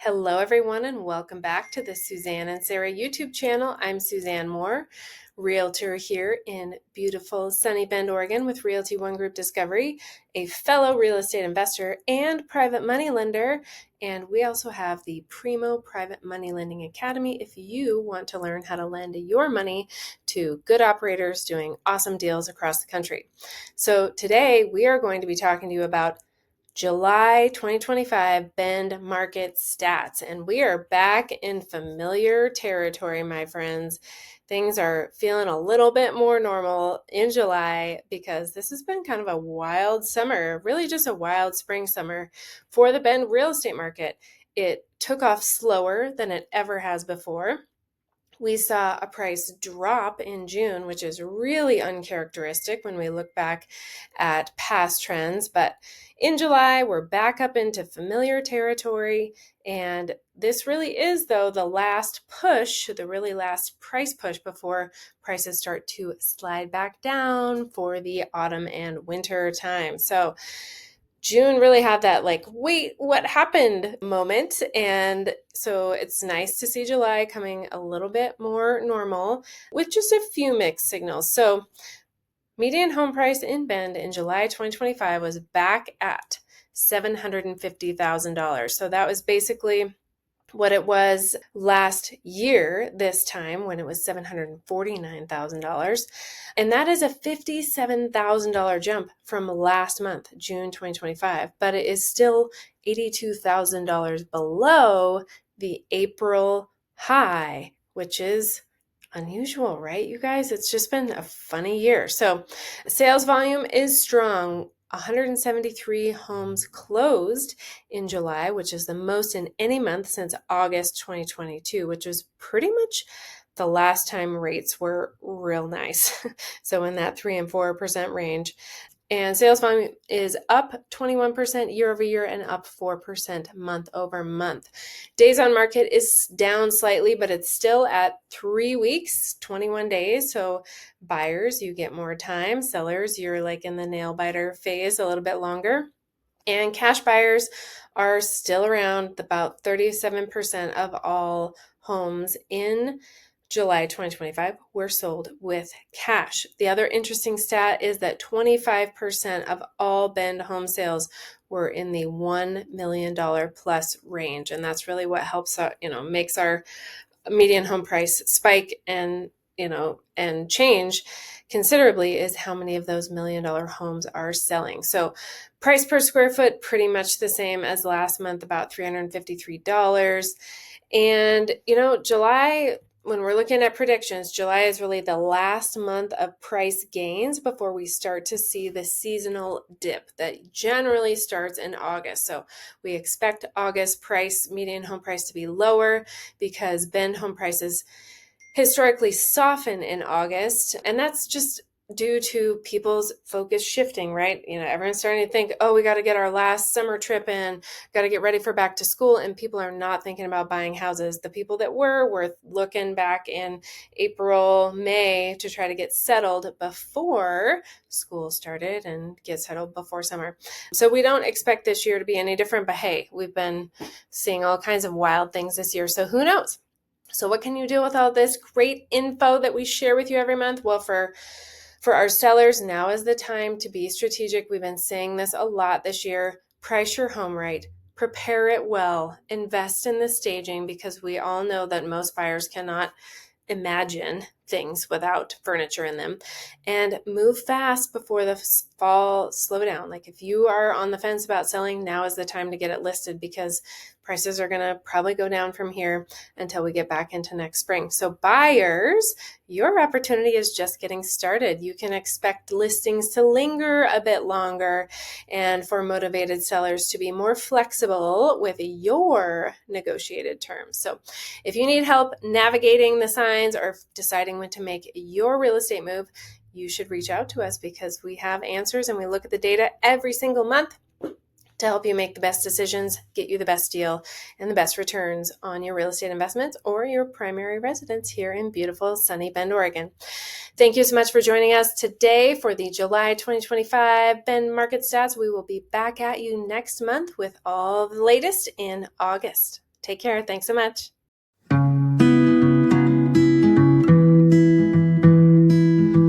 Hello, everyone, and welcome back to the Suzanne and Sarah YouTube channel. I'm Suzanne Moore, realtor here in beautiful sunny Bend, Oregon with Realty One Group Discovery, a fellow real estate investor and private money lender. And we also have the Primo Private Money Lending Academy if you want to learn how to lend your money to good operators doing awesome deals across the country. So today we are going to be talking to you about July 2025 Bend market stats, and we are back in familiar territory, my friends. Things are feeling a little bit more normal in July because this has been kind of a wild summer, really just a wild spring summer for the Bend real estate market. It took off slower than it ever has before. We saw a price drop in June, which is really uncharacteristic when we look back at past trends. But in July, we're back up into familiar territory. And this really is, though, the last push, the really last price push before prices start to slide back down for the autumn and winter time. So June really had that wait, what happened moment. And so it's nice to see July coming a little bit more normal with just a few mixed signals. So median home price in Bend in July 2025 was back at $750,000. So that was basically what it was last year, this time when it was $749,000. And that is a $57,000 jump from last month, June 2025, but it is still $82,000 below the April high, which is unusual, right, you guys? It's just been a funny year. So sales volume is strong. 173 homes closed in July, which is the most in any month since August 2022, which was pretty much the last time rates were real nice. So in that 3 and 4% range. And sales volume is up 21% year over year and up 4% month over month. Days on market is down slightly, but it's still at 3 weeks, 21 days. So buyers, you get more time. Sellers, you're like in the nail biter phase a little bit longer. And cash buyers are still around about 37% of all homes in July 2025 were sold with cash. The other interesting stat is that 25% of all Bend home sales were in the $1 million plus range. And that's really what helps, makes our median home price spike and change considerably is how many of those $1 million homes are selling. So price per square foot, pretty much the same as last month, about $353. And, July, when we're looking at predictions, July is really the last month of price gains before we start to see the seasonal dip that generally starts in August. So we expect August median home price to be lower because Bend home prices historically soften in August. And that's just due to people's focus shifting, right? Everyone's starting to think, oh, we got to get our last summer trip in, got to get ready for back to school. And people are not thinking about buying houses. The people that were looking back in April, May to try to get settled before school started and get settled before summer. So we don't expect this year to be any different, but hey, we've been seeing all kinds of wild things this year. So who knows? So what can you do with all this great info that we share with you every month? Well, for our sellers, now is the time to be strategic. We've been saying this a lot this year. Price your home right. Prepare it well. Invest in the staging because we all know that most buyers cannot imagine things without furniture in them, and move fast before the fall slowdown. Like if you are on the fence about selling, now is the time to get it listed because prices are going to probably go down from here until we get back into next spring. So buyers, your opportunity is just getting started. You can expect listings to linger a bit longer and for motivated sellers to be more flexible with your negotiated terms. So if you need help navigating the signs or deciding when to make your real estate move, you should reach out to us because we have answers and we look at the data every single month to help you make the best decisions, get you the best deal and the best returns on your real estate investments or your primary residence here in beautiful sunny Bend, Oregon. Thank you so much for joining us today for the July 2025 Bend market stats. We will be back at you next month with all the latest in August. Take care. Thanks so much.